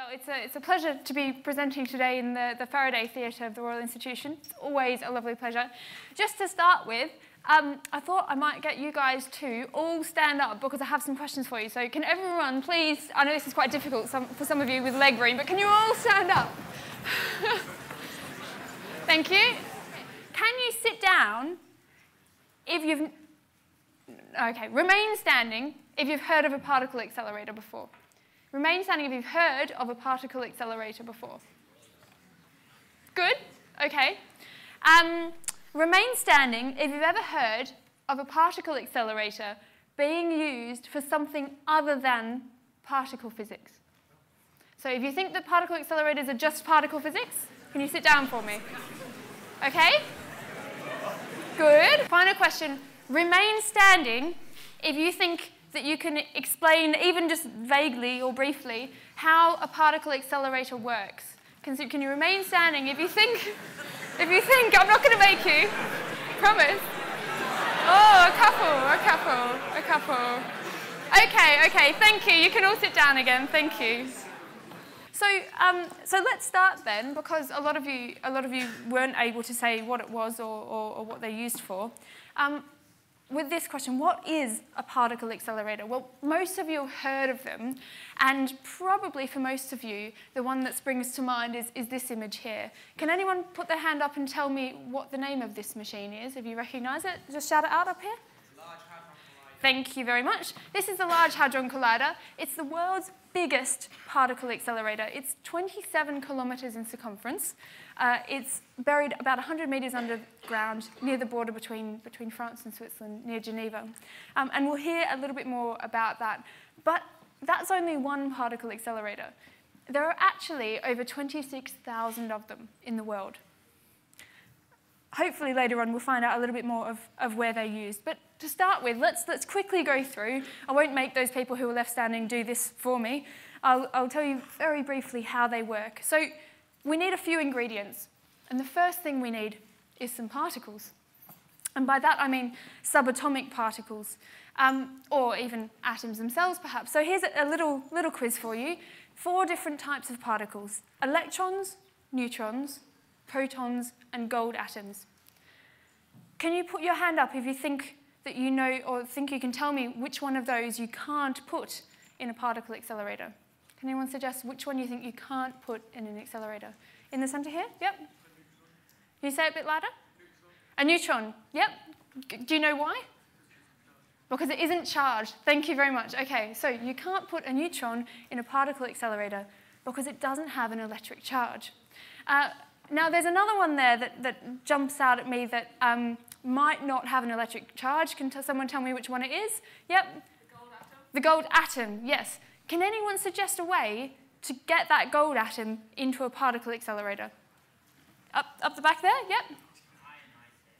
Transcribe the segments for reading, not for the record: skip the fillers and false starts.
Well, it's a pleasure to be presenting today in the Faraday Theatre of the Royal Institution. It's always a lovely pleasure. Just to start with, I thought I might get you guys to all stand up because I have some questions for you. So can everyone please, I know this is quite difficult for some of you with leg room, but can you all stand up? Thank you. Can you sit down if you've, okay, remain standing if you've heard of a particle accelerator before. Remain standing if you've heard of a particle accelerator before. Good, okay. Remain standing if you've ever heard of a particle accelerator being used for something other than particle physics. So if you think that particle accelerators are just particle physics, can you sit down for me? Okay? Good. Final question. Remain standing if you think that you can explain, even just vaguely or briefly, how a particle accelerator works. Can you remain standing if you think, I'm not going to make you, promise. Oh, a couple. Okay, thank you. You can all sit down again, thank you. So let's start then, because a lot of you weren't able to say what it was or what they're used for. With this question, what is a particle accelerator? Well, most of you have heard of them, and probably for most of you, the one that springs to mind is this image here. Can anyone put their hand up and tell me what the name of this machine is, if you recognise it? Just shout it out up here. Large Hadron Collider. Thank you very much. This is the Large Hadron Collider. It's the world's biggest particle accelerator. It's 27 kilometres in circumference. It's buried about 100 metres underground near the border between France and Switzerland, near Geneva. And we'll hear a little bit more about that. But that's only one particle accelerator. There are actually over 26,000 of them in the world. Hopefully later on we'll find out a little bit more of where they're used. But to start with, let's quickly go through. I won't make those people who are left standing do this for me. I'll tell you very briefly how they work. So we need a few ingredients. And the first thing we need is some particles. And by that I mean subatomic particles, or even atoms themselves perhaps. So here's a little quiz for you. 4 different types of particles: electrons, neutrons, protons, and gold atoms. Can you put your hand up if you think that you know or think you can tell me which one of those you can't put in a particle accelerator? Can anyone suggest which one you think you can't put in an accelerator? In the centre here? Yep. Can you say it a bit louder? A neutron. Yep. Do you know why? Because it isn't charged. Thank you very much. Okay, so you can't put a neutron in a particle accelerator because it doesn't have an electric charge. Now, there's another one there that jumps out at me that might not have an electric charge. Can someone tell me which one it is? Yep. The gold atom. The gold atom, yes. Can anyone suggest a way to get that gold atom into a particle accelerator? Up the back there? Yep.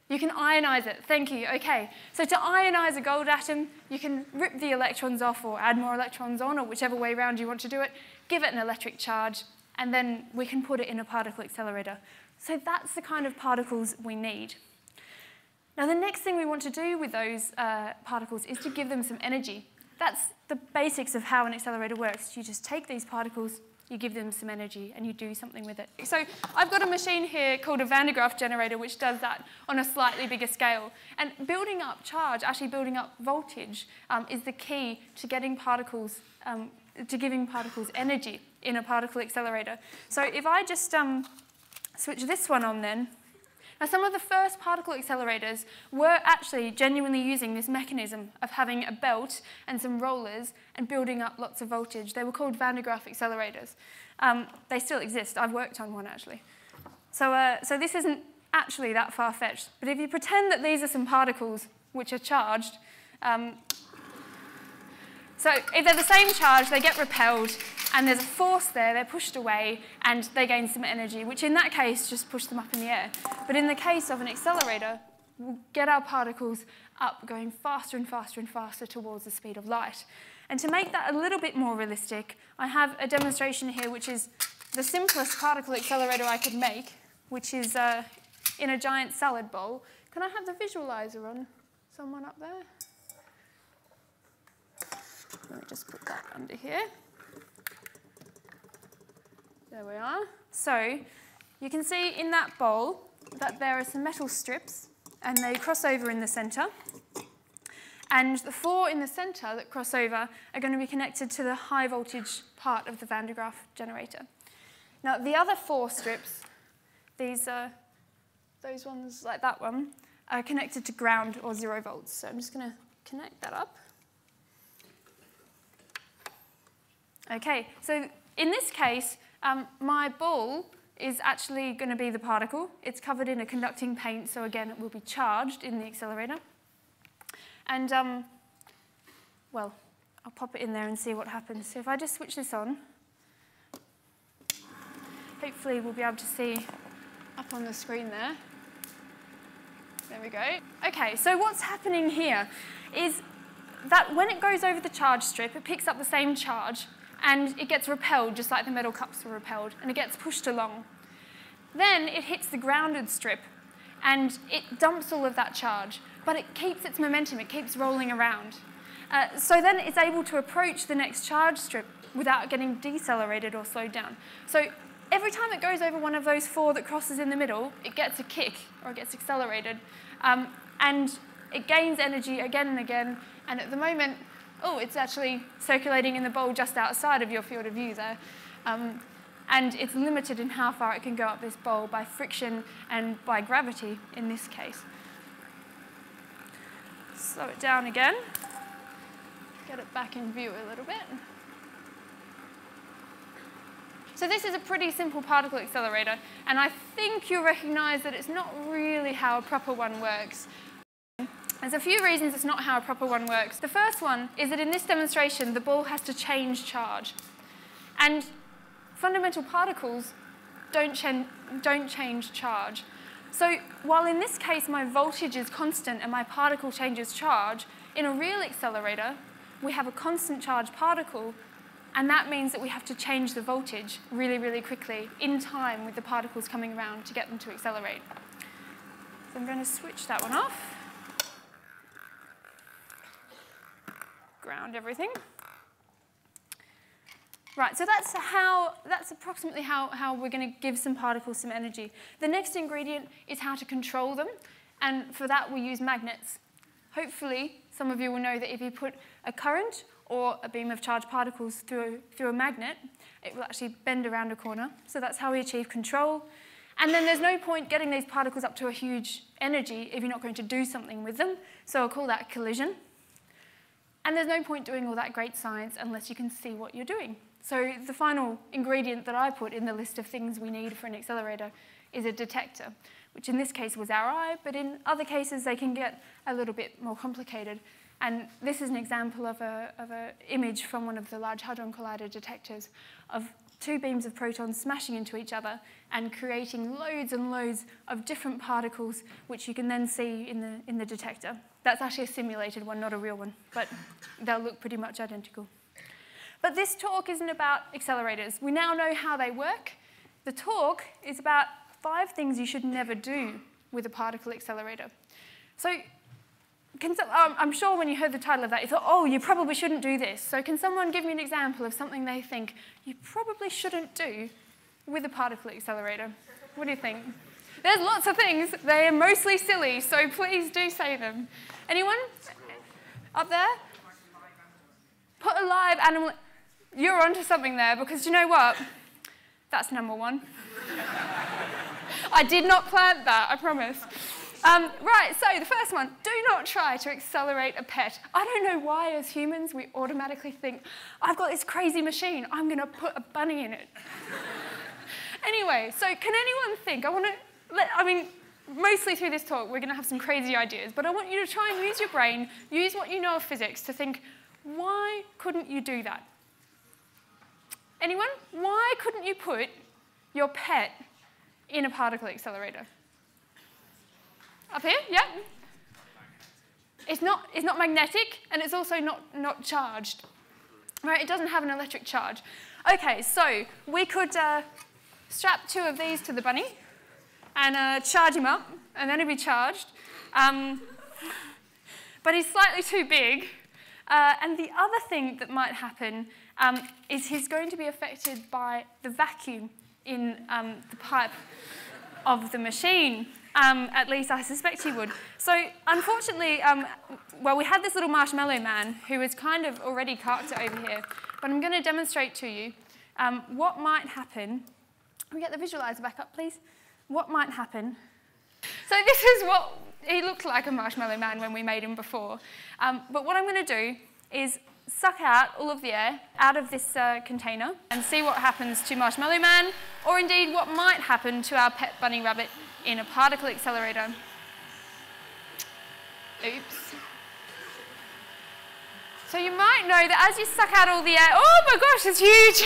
You can ionize it. Thank you. Okay. So to ionize a gold atom, you can rip the electrons off or add more electrons on, or whichever way around you want to do it, give it an electric charge, and then we can put it in a particle accelerator. So that's the kind of particles we need. Now, the next thing we want to do with those particles is to give them some energy. That's the basics of how an accelerator works. You just take these particles, you give them some energy, and you do something with it. So I've got a machine here called a Van de Graaff generator, which does that on a slightly bigger scale. And building up charge, actually building up voltage, is the key to getting particles, to giving particles energy in a particle accelerator. So if I just switch this one on then. Now, some of the first particle accelerators were actually genuinely using this mechanism of having a belt and some rollers and building up lots of voltage. They were called Van de Graaff accelerators. They still exist. I've worked on one, actually. So this isn't actually that far-fetched. But if you pretend that these are some particles which are charged, so if they're the same charge, they get repelled, and there's a force there, they're pushed away, and they gain some energy, which in that case just push them up in the air. But in the case of an accelerator, we'll get our particles up, going faster and faster and faster towards the speed of light. And to make that a little bit more realistic, I have a demonstration here, which is the simplest particle accelerator I could make, which is in a giant salad bowl. Can I have the visualizer on? Someone up there? Let me just put that under here. There we are. So you can see in that bowl that there are some metal strips, and they cross over in the centre. And the 4 in the centre that cross over are going to be connected to the high voltage part of the Van de Graaff generator. Now, the other 4 strips, those ones like that one, are connected to ground or 0 volts. So I'm just going to connect that up. Okay, so in this case, my ball is actually going to be the particle. It's covered in a conducting paint, so again, it will be charged in the accelerator. And, well, I'll pop it in there and see what happens. So if I just switch this on, hopefully we'll be able to see up on the screen there. There we go. Okay, so what's happening here is that when it goes over the charge strip, it picks up the same charge, and it gets repelled, just like the metal cups were repelled, and it gets pushed along. Then it hits the grounded strip, and it dumps all of that charge, but it keeps its momentum, it keeps rolling around. So then it's able to approach the next charge strip without getting decelerated or slowed down. So every time it goes over one of those 4 that crosses in the middle, it gets a kick, or it gets accelerated, and it gains energy again and again, and at the moment, it's actually circulating in the bowl just outside of your field of view there. And it's limited in how far it can go up this bowl by friction and by gravity in this case. Slow it down again. Get it back in view a little bit. So this is a pretty simple particle accelerator, and I think you'll recognise that it's not really how a proper one works. There's a few reasons it's not how a proper one works. The first one is that in this demonstration, the ball has to change charge. And fundamental particles don't change charge. So while in this case my voltage is constant and my particle changes charge, in a real accelerator, we have a constant charge particle, and that means that we have to change the voltage really, really quickly in time with the particles coming around to get them to accelerate. So I'm going to switch that one off. Ground everything. Right, so that's approximately how we're going to give some particles some energy. The next ingredient is how to control them, and for that we use magnets. Hopefully, some of you will know that if you put a current or a beam of charged particles through a magnet, it will actually bend around a corner. So that's how we achieve control. And then there's no point getting these particles up to a huge energy if you're not going to do something with them. So I'll call that collision. And there's no point doing all that great science unless you can see what you're doing. So the final ingredient that I put in the list of things we need for an accelerator is a detector, which in this case was our eye, but in other cases they can get a little bit more complicated. And this is an example of an image from one of the Large Hadron Collider detectors of 2 beams of protons smashing into each other and creating loads and loads of different particles, which you can then see in the detector. That's actually a simulated one, not a real one, but they'll look pretty much identical. But this talk isn't about accelerators. We now know how they work. The talk is about 5 things you should never do with a particle accelerator. So I'm sure when you heard the title of that, you thought, oh, you probably shouldn't do this. So can someone give me an example of something they think you probably shouldn't do with a particle accelerator? What do you think? There's lots of things. They are mostly silly, so please do say them. Anyone? Up there? Put a live animal. You're onto something there, because you know what? That's number 1. I did not plant that, I promise. Right, so the first one, do not try to accelerate a pet. I don't know why as humans we automatically think, I've got this crazy machine, I'm going to put a bunny in it. Anyway, so can anyone think, mostly through this talk we're going to have some crazy ideas, but I want you to try and use your brain, use what you know of physics to think, why couldn't you do that? Anyone? Why couldn't you put your pet in a particle accelerator? Up here? Yeah? It's not magnetic, and it's also not charged. Right? It doesn't have an electric charge. Okay, so we could strap 2 of these to the bunny and charge him up, and then he'd be charged. But he's slightly too big. And the other thing that might happen is he's going to be affected by the vacuum in the pipe of the machine. At least I suspect he would. So unfortunately, well, we had this little marshmallow man who was kind of already carked it over here. But I'm going to demonstrate to you what might happen. Can we get the visualizer back up, please? What might happen? So this is what he looked like, a marshmallow man, when we made him before. But what I'm going to do is suck out all of the air out of this container and see what happens to Marshmallow Man, or indeed what might happen to our pet bunny rabbit in a particle accelerator. Oops. So you might know that as you suck out all the air, oh my gosh, it's huge!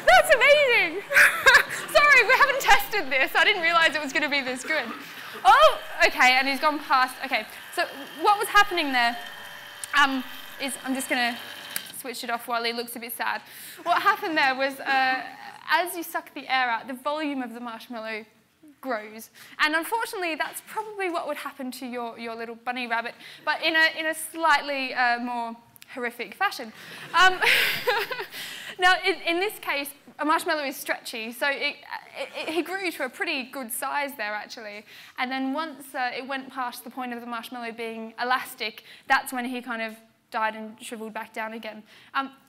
That's amazing! Sorry, we haven't tested this. I didn't realise it was going to be this good. Oh, okay, and he's gone past. Okay, so what was happening there is, I'm just going to switch it off while he looks a bit sad. What happened there was, as you suck the air out, the volume of the marshmallow grows. And unfortunately, that's probably what would happen to your little bunny rabbit, but in a slightly more horrific fashion. Now, in this case, a marshmallow is stretchy, so he grew to a pretty good size there, actually. And then once it went past the point of the marshmallow being elastic, that's when he kind of died and shriveled back down again.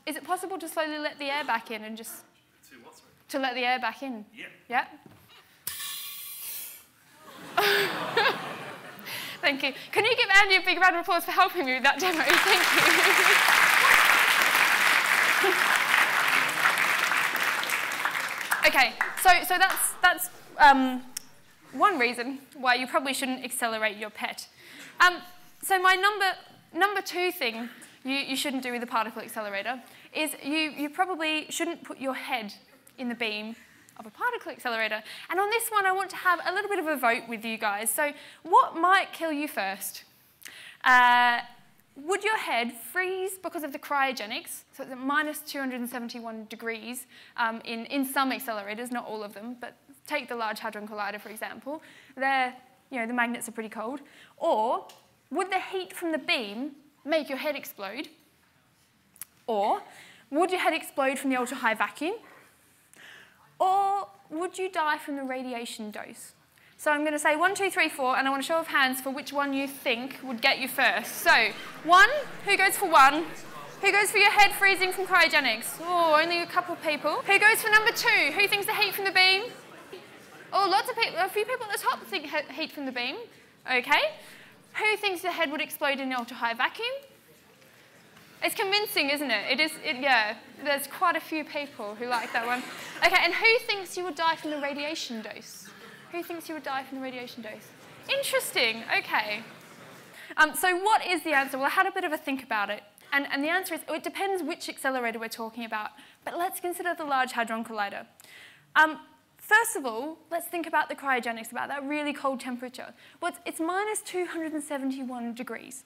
Is it possible to slowly let the air back in and just... To what, sorry? To let the air back in? Yeah. Yeah? Thank you. Can you give Andy a big round of applause for helping me with that demo? Thank you. Okay, so that's one reason why you probably shouldn't accelerate your pet. So my number two thing you shouldn't do with a particle accelerator is you probably shouldn't put your head in the beam of a particle accelerator. And on this one, I want to have a little bit of a vote with you guys. So what might kill you first? Would your head freeze because of the cryogenics? So it's at minus 271 degrees in some accelerators, not all of them, but take the Large Hadron Collider, for example. There, the magnets are pretty cold. Or would the heat from the beam make your head explode? Or would your head explode from the ultra-high vacuum? Or would you die from the radiation dose? So I'm going to say 1, 2, 3, 4, and I want a show of hands for which one you think would get you first. So 1, who goes for 1? Who goes for your head freezing from cryogenics? Oh, only a couple of people. Who goes for number 2? Who thinks the heat from the beam? Oh, lots of people. A few people at the top think heat from the beam. Okay. Who thinks the head would explode in the ultra-high vacuum? It's convincing, isn't it? Yeah, there's quite a few people who like that one. Okay, and who thinks you would die from the radiation dose? Who thinks you would die from the radiation dose? Interesting, okay. So what is the answer? Well, I had a bit of a think about it. And the answer is, it depends which accelerator we're talking about. But let's consider the Large Hadron Collider. First of all, let's think about the cryogenics, about that really cold temperature. Well, it's minus 271 degrees.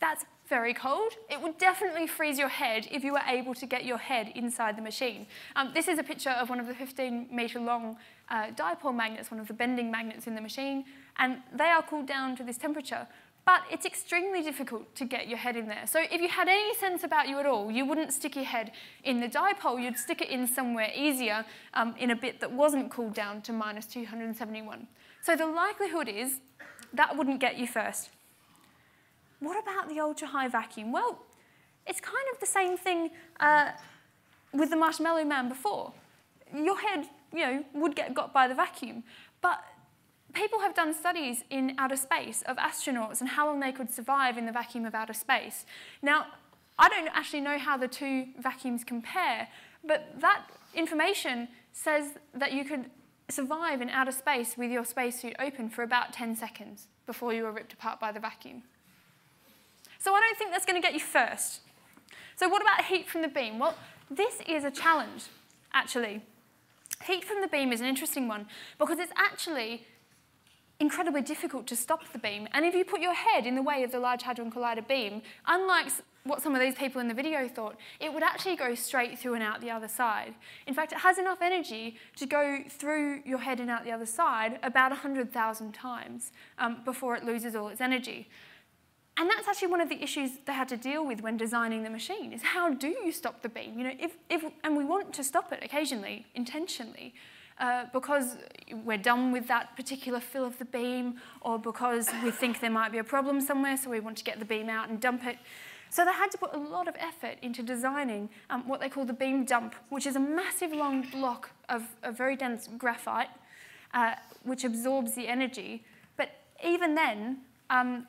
That's very cold. It would definitely freeze your head if you were able to get your head inside the machine. This is a picture of one of the 15-metre long dipole magnets, one of the bending magnets in the machine, and they are cooled down to this temperature. But it's extremely difficult to get your head in there. So if you had any sense about you at all, you wouldn't stick your head in the dipole, you'd stick it in somewhere easier in a bit that wasn't cooled down to minus 271. So the likelihood is that wouldn't get you first. What about the ultra-high vacuum? Well, it's kind of the same thing with the Marshmallow Man before. Your head, would get got by the vacuum, but people have done studies in outer space of astronauts and how long they could survive in the vacuum of outer space. Now, I don't actually know how the two vacuums compare, but that information says that you could survive in outer space with your spacesuit open for about 10 seconds before you were ripped apart by the vacuum. So I don't think that's going to get you first. So what about heat from the beam? Well, this is a challenge, actually. Heat from the beam is an interesting one because it's actually incredibly difficult to stop the beam. And if you put your head in the way of the Large Hadron Collider beam, unlike what some of these people in the video thought, it would actually go straight through and out the other side. In fact, it has enough energy to go through your head and out the other side about 100,000 times before it loses all its energy. And that's actually one of the issues they had to deal with when designing the machine, is how do you stop the beam? You know, and we want to stop it occasionally, intentionally, because we're done with that particular fill of the beam, or because we think there might be a problem somewhere, so we want to get the beam out and dump it. So they had to put a lot of effort into designing what they call the beam dump, which is a massive long block of very dense graphite, which absorbs the energy. But even then,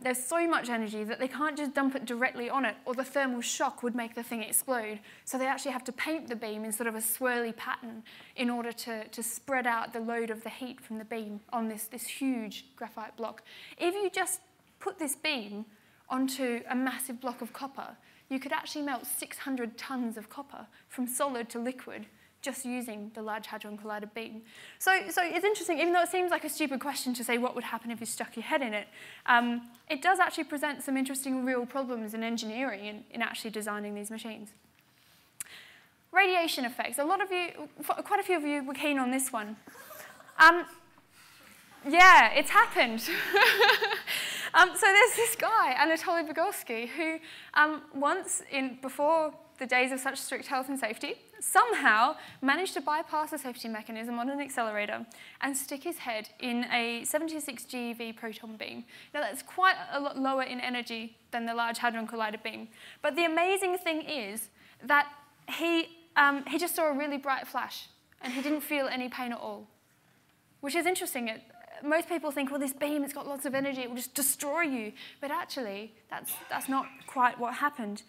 there's so much energy that they can't just dump it directly on it, or the thermal shock would make the thing explode. So they actually have to paint the beam in sort of a swirly pattern in order to spread out the load of the heat from the beam on this huge graphite block. If you just put this beam onto a massive block of copper, you could actually melt 600 tons of copper from solid to liquid just using the Large Hadron Collider beam. So it's interesting, even though it seems like a stupid question to say what would happen if you stuck your head in it, it does actually present some interesting real problems in engineering in actually designing these machines. Radiation effects. Quite a few of you were keen on this one. Yeah, it's happened. So there's this guy, Anatoly Vygotsky, who once, before the days of such strict health and safety, somehow managed to bypass the safety mechanism on an accelerator and stick his head in a 76 GeV proton beam. Now that's quite a lot lower in energy than the Large Hadron Collider beam. But the amazing thing is that he just saw a really bright flash and he didn't feel any pain at all, which is interesting. Most people think, well, this beam, it's got lots of energy, it will just destroy you. But actually, that's not quite what happened.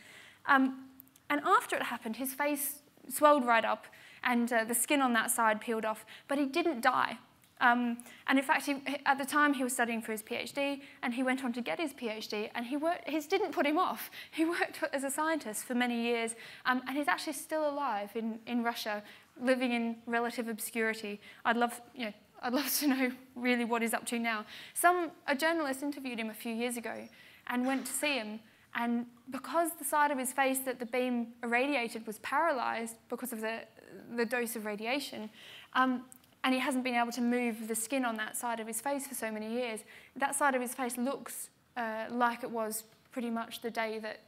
And after it happened, his face swelled right up and the skin on that side peeled off, but he didn't die. And in fact, at the time, he was studying for his PhD, and he went on to get his PhD, and his didn't put him off. He worked as a scientist for many years, and he's actually still alive in Russia, living in relative obscurity. I'd love to know really what he's up to now. A journalist interviewed him a few years ago and went to see him, and because the side of his face that the beam irradiated was paralyzed because of the dose of radiation, and he hasn't been able to move the skin on that side of his face for so many years, that side of his face looks like it was pretty much the day that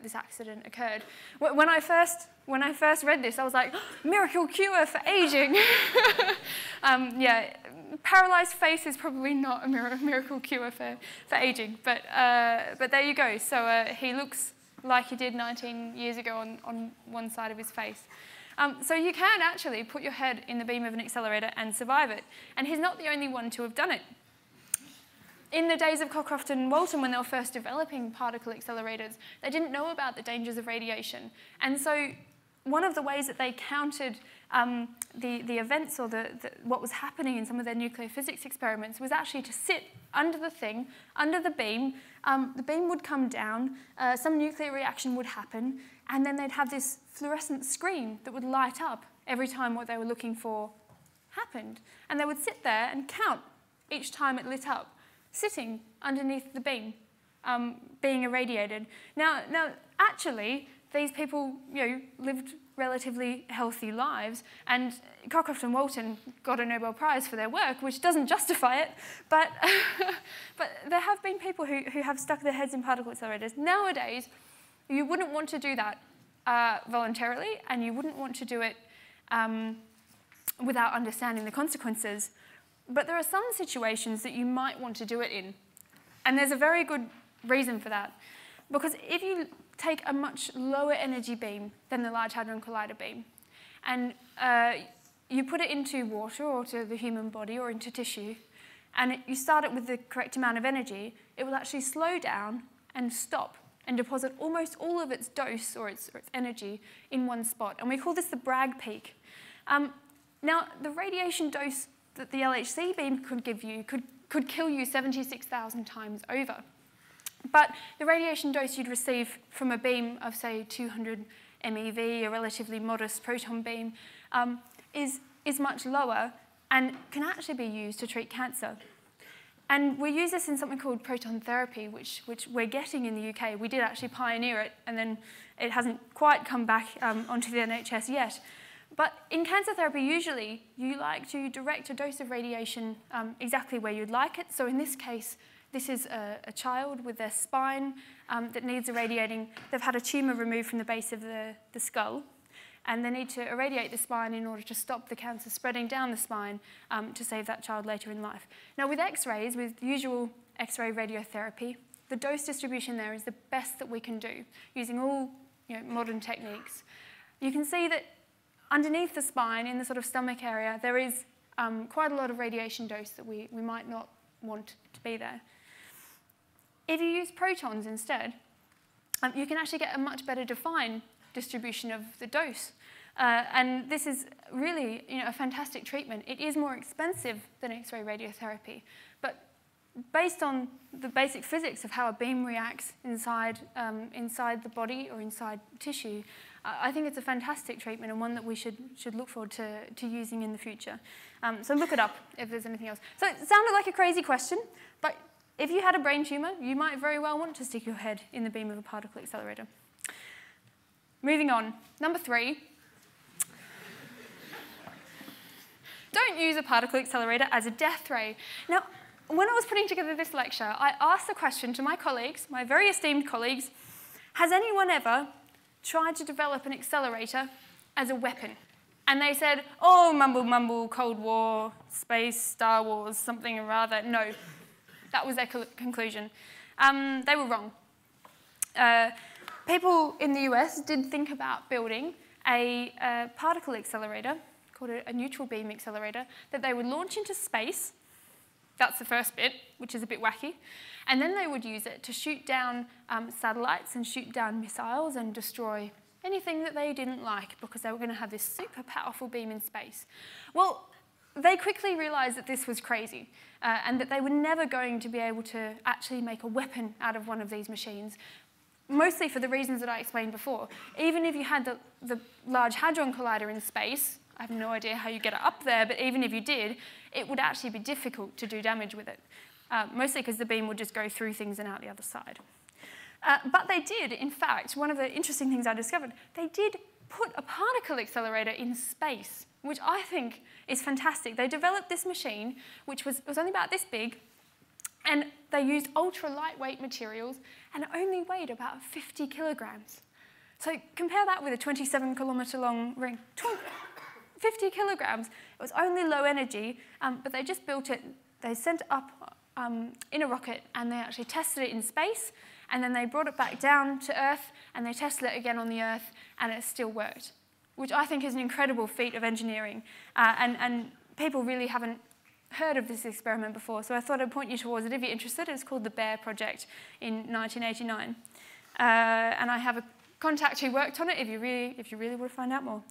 this accident occurred. When I first read this, I was like, miracle cure for aging. Yeah, paralyzed face is probably not a miracle cure for aging, but there you go. So he looks like he did 19 years ago on one side of his face. So you can actually put your head in the beam of an accelerator and survive it. And he's not the only one to have done it. In the days of Cockcroft and Walton, when they were first developing particle accelerators, they didn't know about the dangers of radiation. And so one of the ways that they countered the events or what was happening in some of their nuclear physics experiments was actually to sit under the thing, under the beam. The beam would come down, some nuclear reaction would happen, and then they'd have this fluorescent screen that would light up every time what they were looking for happened. And they would sit there and count each time it lit up, sitting underneath the beam, being irradiated. Now, actually, these people, lived relatively healthy lives, and Cockcroft and Walton got a Nobel Prize for their work, which doesn't justify it, but there have been people who have stuck their heads in particle accelerators. Nowadays, you wouldn't want to do that voluntarily, and you wouldn't want to do it without understanding the consequences. But there are some situations that you might want to do it in, and there's a very good reason for that. Because if you take a much lower energy beam than the Large Hadron Collider beam, and you put it into water or to the human body or into tissue, and you start it with the correct amount of energy, it will actually slow down and stop and deposit almost all of its dose or its energy in one spot. And we call this the Bragg peak. Now, the radiation dose that the LHC beam could give you could kill you 76,000 times over. But the radiation dose you'd receive from a beam of, say, 200 MeV, a relatively modest proton beam, is much lower and can actually be used to treat cancer. And we use this in something called proton therapy, which we're getting in the UK. We did actually pioneer it, and then it hasn't quite come back onto the NHS yet. But in cancer therapy, usually you like to direct a dose of radiation exactly where you'd like it. So in this case, this is a child with their spine that needs irradiating. They've had a tumour removed from the base of the skull, and they need to irradiate the spine in order to stop the cancer spreading down the spine to save that child later in life. Now with X-rays, with usual X-ray radiotherapy, the dose distribution there is the best that we can do, using all modern techniques. You can see that underneath the spine, in the sort of stomach area, there is quite a lot of radiation dose that we might not want to be there. If you use protons instead, you can actually get a much better defined distribution of the dose. And this is really a fantastic treatment. It is more expensive than X-ray radiotherapy, but based on the basic physics of how a beam reacts inside the body or inside tissue, I think it's a fantastic treatment and one that we should look forward to using in the future. So look it up if there's anything else. So it sounded like a crazy question, but if you had a brain tumour, you might very well want to stick your head in the beam of a particle accelerator. Moving on, number 3. Don't use a particle accelerator as a death ray. Now, when I was putting together this lecture, I asked the question to my colleagues, my very esteemed colleagues, has anyone ever tried to develop an accelerator as a weapon? And they said, oh, mumble, mumble, Cold War, space, Star Wars, something or other. No, that was their conclusion. They were wrong. People in the US did think about building a particle accelerator, called a neutral beam accelerator, that they would launch into space. That's the first bit, which is a bit wacky. And then they would use it to shoot down satellites and shoot down missiles and destroy anything that they didn't like because they were going to have this super powerful beam in space. Well, they quickly realized that this was crazy and that they were never going to be able to actually make a weapon out of one of these machines, mostly for the reasons that I explained before. Even if you had the Large Hadron Collider in space, I have no idea how you get it up there, but even if you did, it would actually be difficult to do damage with it, mostly because the beam would just go through things and out the other side. But they did, in fact, one of the interesting things I discovered, they did put a particle accelerator in space, which I think is fantastic. They developed this machine, which was only about this big, and they used ultra lightweight materials, and it only weighed about 50 kilograms. So compare that with a 27-kilometre long ring. 50 kilograms. It was only low energy, but they just built it. They sent it up in a rocket, and they actually tested it in space, and then they brought it back down to Earth, and they tested it again on the Earth, and it still worked, which I think is an incredible feat of engineering. And people really haven't heard of this experiment before, so I thought I'd point you towards it if you're interested. It's called the Bear Project in 1989. And I have a contact who worked on it if you really want to find out more.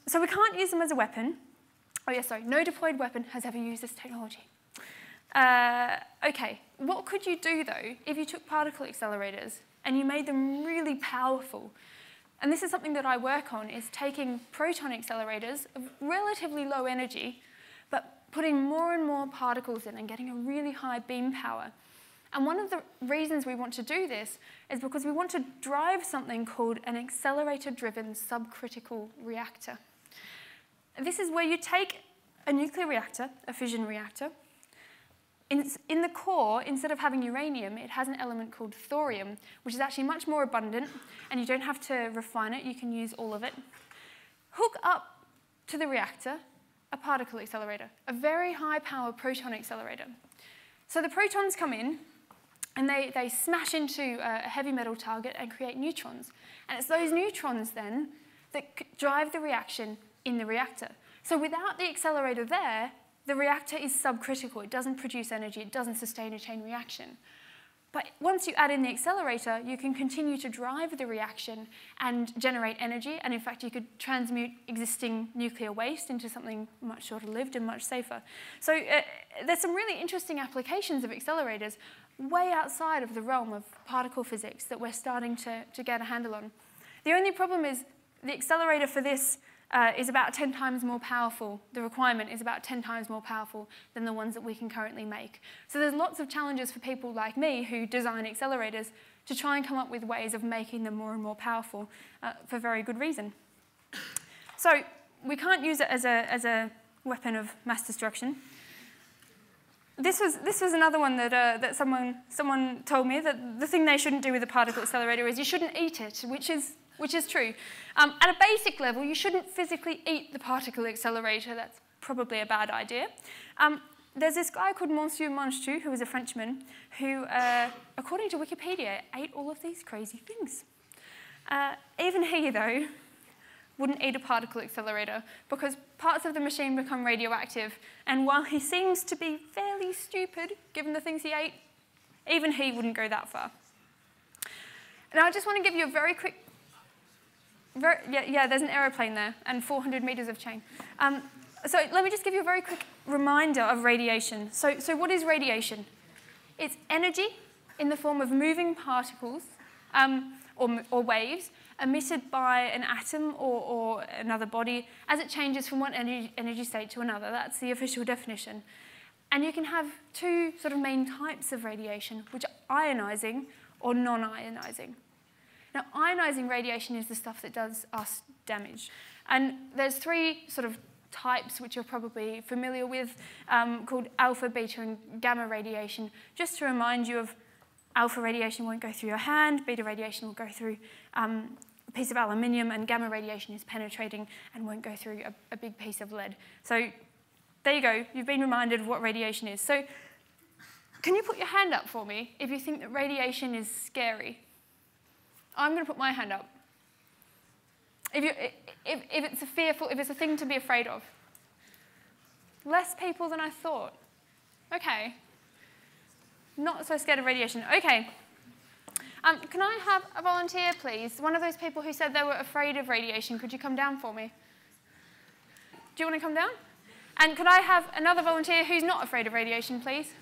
So we can't use them as a weapon. Oh yeah, sorry, no deployed weapon has ever used this technology. Okay, what could you do though if you took particle accelerators and you made them really powerful? And this is something that I work on, is taking proton accelerators of relatively low energy, but putting more and more particles in and getting a really high beam power. And one of the reasons we want to do this is because we want to drive something called an accelerator-driven subcritical reactor. This is where you take a nuclear reactor, a fission reactor. In the core, instead of having uranium, it has an element called thorium, which is actually much more abundant, and you don't have to refine it. You can use all of it. Hook up to the reactor a particle accelerator, a very high-power proton accelerator. So the protons come in, and they smash into a heavy metal target and create neutrons. And it's those neutrons, then, that drive the reaction in the reactor. So without the accelerator there, the reactor is subcritical. It doesn't produce energy. It doesn't sustain a chain reaction. But once you add in the accelerator, you can continue to drive the reaction and generate energy. And in fact, you could transmute existing nuclear waste into something much shorter lived and much safer. So there's some really interesting applications of accelerators way outside of the realm of particle physics that we're starting to get a handle on. The only problem is the accelerator for this is about 10 times more powerful. The requirement is about 10 times more powerful than the ones that we can currently make. So there's lots of challenges for people like me who design accelerators to try and come up with ways of making them more and more powerful for very good reason. So we can't use it as a weapon of mass destruction. This was another one that someone told me that the thing they shouldn't do with a particle accelerator is you shouldn't eat it, which is true. At a basic level, you shouldn't physically eat the particle accelerator. That's probably a bad idea. There's this guy called Monsieur Monchou, who was a Frenchman, who, according to Wikipedia, ate all of these crazy things. Even he, though, wouldn't eat a particle accelerator because parts of the machine become radioactive. And while he seems to be fairly stupid, given the things he ate, even he wouldn't go that far. Now, I just want to give you a very quick... there's an aeroplane there and 400 meters of chain. So let me just give you a very quick reminder of radiation. So what is radiation? It's energy in the form of moving particles or waves emitted by an atom or another body as it changes from one energy state to another. That's the official definition. And you can have two sort of main types of radiation, which are ionizing or non-ionizing. Now, ionizing radiation is the stuff that does us damage. And there's three sort of types which you're probably familiar with, called alpha, beta, and gamma radiation. Just to remind you of alpha radiation won't go through your hand, beta radiation will go through a piece of aluminium, and gamma radiation is penetrating and won't go through a big piece of lead. So there you go, you've been reminded of what radiation is. So can you put your hand up for me if you think that radiation is scary? I'm going to put my hand up. If it's a thing to be afraid of. Less people than I thought. Okay. Not so scared of radiation. Okay. Can I have a volunteer, please? One of those people who said they were afraid of radiation. Could you come down for me? Do you want to come down? And could I have another volunteer who's not afraid of radiation, please?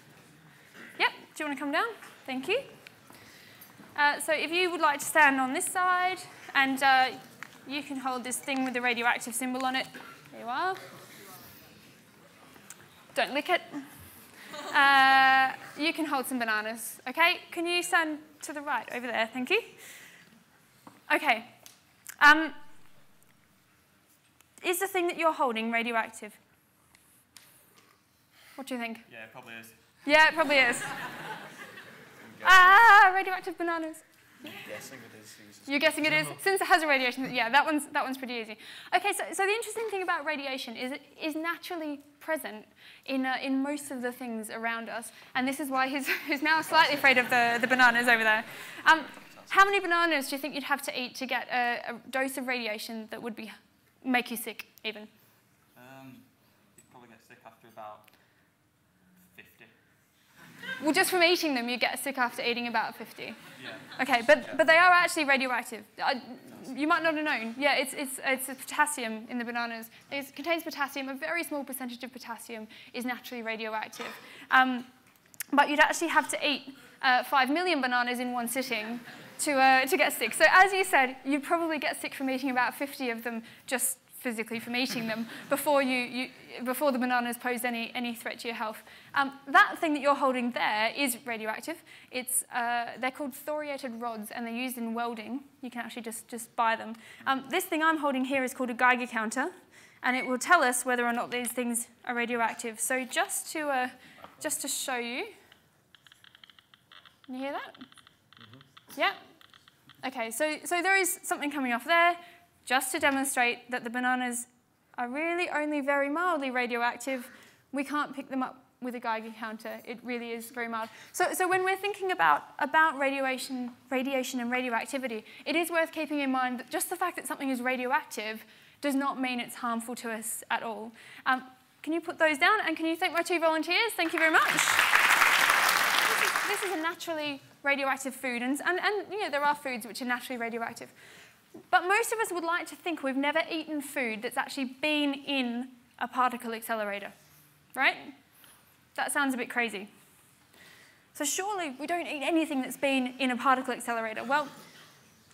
Yep. Do you want to come down? Thank you. So if you would like to stand on this side, and you can hold this thing with the radioactive symbol on it. There you are. Don't lick it. You can hold some bananas, okay? Can you stand to the right over there? Thank you. Okay. Is the thing that you're holding radioactive? What do you think? Yeah, it probably is. Yeah, it probably is. Radioactive bananas. I'm guessing it is. You're guessing it is? Since it has a radiation, yeah, that one's pretty easy. Okay, so the interesting thing about radiation is it is naturally present in most of the things around us, and this is why he's now slightly afraid of the bananas over there. How many bananas do you think you'd have to eat to get a dose of radiation that would make you sick, even? You'd probably get sick after about 50. Well, just from eating them, you get sick after eating about 50. Yeah. Okay, but they are actually radioactive. You might not have known. Yeah, it's potassium in the bananas. It contains potassium. A very small percentage of potassium is naturally radioactive. But you'd actually have to eat 5 million bananas in one sitting to get sick. So as you said, you'd probably get sick from eating about 50 of them just physically from eating them before the bananas posed any threat to your health. That thing that you're holding there is radioactive. They're called thoriated rods, and they're used in welding. You can actually just buy them. This thing I'm holding here is called a Geiger counter, and it will tell us whether or not these things are radioactive. So just to show you, can you hear that? Mm-hmm. Yeah. Okay. So there is something coming off there. Just to demonstrate that the bananas are really only very mildly radioactive. We can't pick them up with a Geiger counter. It really is very mild. So when we're thinking about radiation and radioactivity, it is worth keeping in mind that just the fact that something is radioactive does not mean it's harmful to us at all. Can you put those down? And can you thank my two volunteers? Thank you very much. This is a naturally radioactive food. And you know, there are foods which are naturally radioactive. But most of us would like to think we've never eaten food that's actually been in a particle accelerator, right? That sounds a bit crazy. So surely we don't eat anything that's been in a particle accelerator. Well,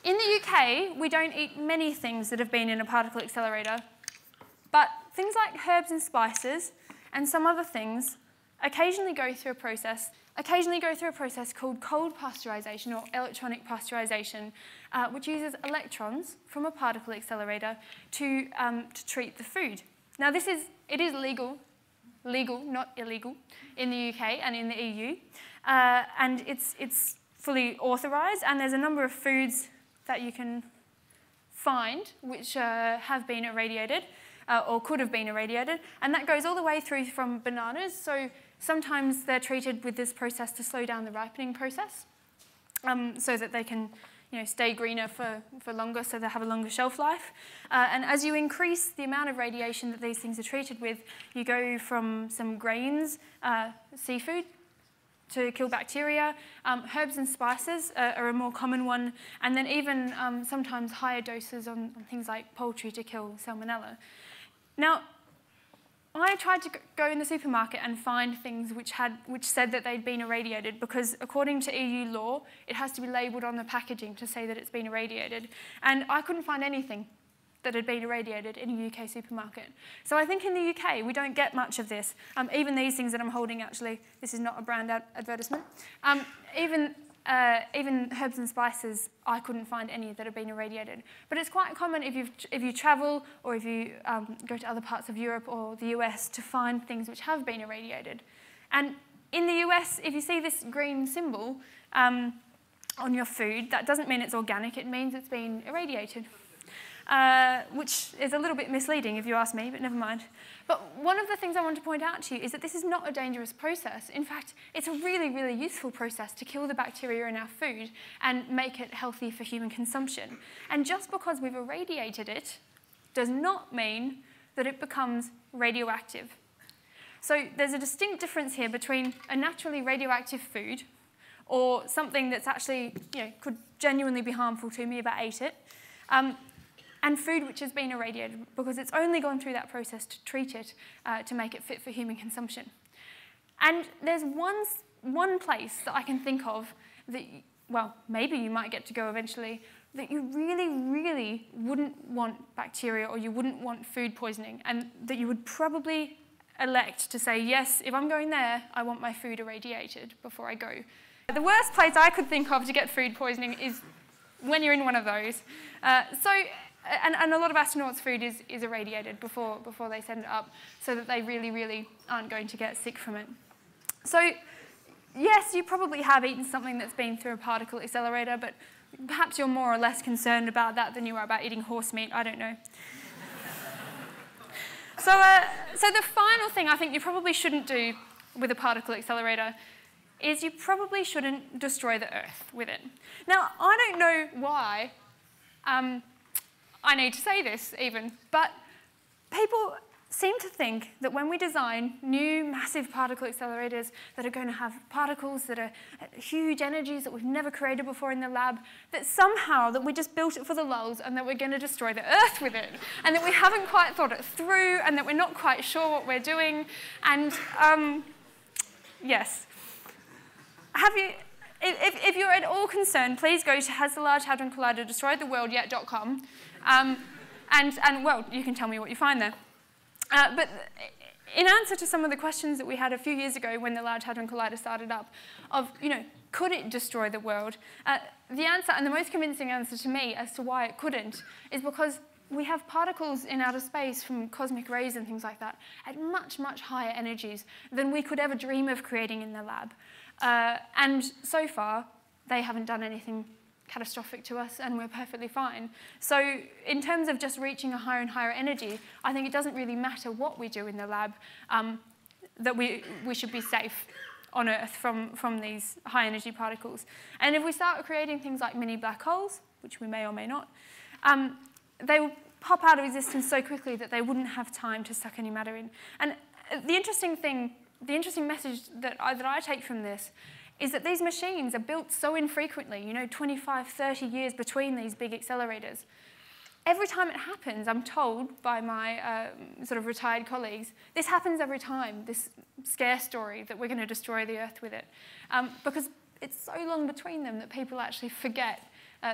in the UK, we don't eat many things that have been in a particle accelerator, but things like herbs and spices and some other things occasionally go through a process called cold pasteurization or electronic pasteurization, which uses electrons from a particle accelerator to treat the food. Now, it is legal, not illegal, in the UK and in the EU, and it's fully authorised. And there's a number of foods that you can find which have been irradiated or could have been irradiated, and that goes all the way through from bananas. So sometimes they're treated with this process to slow down the ripening process, so that they can, stay greener for longer, so they have a longer shelf life. And as you increase the amount of radiation that these things are treated with, you go from some grains, seafood, to kill bacteria. Herbs and spices are a more common one, and then even sometimes higher doses on things like poultry to kill salmonella. Now, I tried to go in the supermarket and find things which said that they'd been irradiated, because according to EU law, it has to be labelled on the packaging to say that it's been irradiated. And I couldn't find anything that had been irradiated in a UK supermarket. So I think in the UK, we don't get much of this. Even these things that I'm holding, actually, this is not a brand advertisement. Even herbs and spices, I couldn't find any that have been irradiated. But it's quite common if you travel or if you go to other parts of Europe or the US to find things which have been irradiated. And in the US, if you see this green symbol on your food, that doesn't mean it's organic, it means it's been irradiated. Which is a little bit misleading if you ask me, but never mind. But one of the things I want to point out to you is that this is not a dangerous process. In fact, it's a really, really useful process to kill the bacteria in our food and make it healthy for human consumption. And just because we've irradiated it does not mean that it becomes radioactive. So there's a distinct difference here between a naturally radioactive food or something that's actually, could genuinely be harmful to me if I ate it, and food which has been irradiated, because it's only gone through that process to treat it, to make it fit for human consumption. And there's one place that I can think of that, well, maybe you might get to go eventually, that you really, really wouldn't want bacteria or you wouldn't want food poisoning, and that you would probably elect to say, yes, if I'm going there, I want my food irradiated before I go. The worst place I could think of to get food poisoning is when you're in one of those. And a lot of astronauts' food is irradiated before they send it up, so that they really, really aren't going to get sick from it. So, yes, you probably have eaten something that's been through a particle accelerator, but perhaps you're more or less concerned about that than you are about eating horse meat, I don't know. So the final thing I think you probably shouldn't do with a particle accelerator is you probably shouldn't destroy the Earth with it. Now, I don't know why I need to say this even, but people seem to think that when we design new massive particle accelerators that are going to have particles that are at huge energies that we've never created before in the lab, that somehow that we just built it for the lulz and that we're going to destroy the Earth with it, and that we haven't quite thought it through, and that we're not quite sure what we're doing. And yes, if you're at all concerned, please go to Has the Large Hadron Collider Destroyed the World Yet.com, and well, you can tell me what you find there. But in answer to some of the questions that we had a few years ago when the Large Hadron Collider started up, of, could it destroy the world? The answer, and the most convincing answer to me as to why it couldn't, is because we have particles in outer space from cosmic rays and things like that at much, much higher energies than we could ever dream of creating in the lab. And so far, they haven't done anything catastrophic to us, and we're perfectly fine. So in terms of just reaching a higher and higher energy, I think it doesn't really matter what we do in the lab, that we should be safe on Earth from these high energy particles. And if we start creating things like mini black holes, which we may or may not, they will pop out of existence so quickly that they wouldn't have time to suck any matter in. And the interesting message that I take from this is that these machines are built so infrequently, 25, 30 years between these big accelerators. Every time it happens, I'm told by my sort of retired colleagues, this happens every time, this scare story that we're going to destroy the Earth with it. Because it's so long between them that people actually forget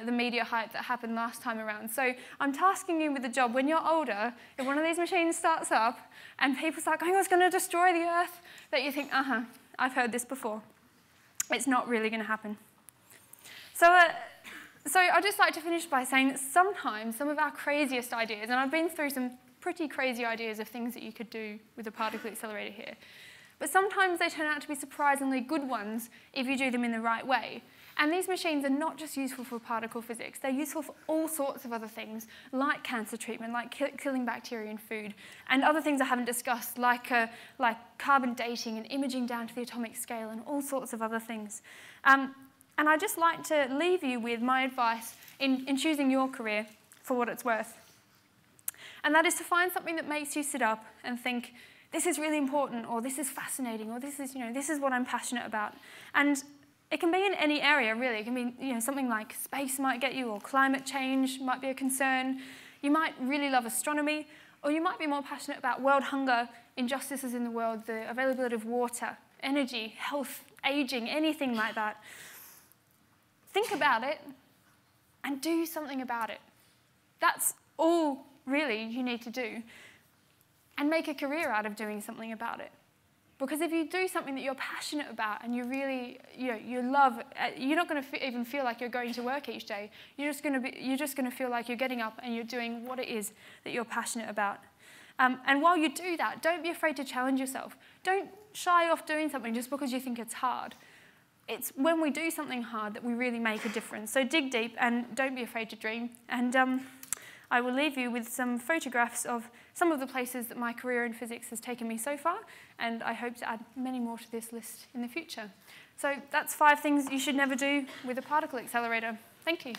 the media hype that happened last time around. So I'm tasking you with a job when you're older, if one of these machines starts up and people start going, oh, it's going to destroy the Earth, that you think, I've heard this before. It's not really going to happen. So I'd just like to finish by saying that sometimes some of our craziest ideas, and I've been through some pretty crazy ideas of things that you could do with a particle accelerator here, but sometimes they turn out to be surprisingly good ones if you do them in the right way. And these machines are not just useful for particle physics, they're useful for all sorts of other things, like cancer treatment, like killing bacteria in food, and other things I haven't discussed, like carbon dating and imaging down to the atomic scale and all sorts of other things. And I'd just like to leave you with my advice in choosing your career for what it's worth. And that is to find something that makes you sit up and think, this is really important, or this is fascinating, or this is what I'm passionate about. And it can be in any area, really. It can be something like space might get you, or climate change might be a concern. You might really love astronomy, or you might be more passionate about world hunger, injustices in the world, the availability of water, energy, health, aging, anything like that. Think about it and do something about it. That's all really you need to do. And make a career out of doing something about it. Because if you do something that you're passionate about and you really, you love, you're not going to even feel like you're going to work each day. You're just going to feel like you're getting up and you're doing what it is that you're passionate about. And while you do that, don't be afraid to challenge yourself. Don't shy off doing something just because you think it's hard. It's when we do something hard that we really make a difference. So dig deep and don't be afraid to dream. And I will leave you with some photographs of some of the places that my career in physics has taken me so far, and I hope to add many more to this list in the future. So that's 5 things you should never do with a particle accelerator. Thank you.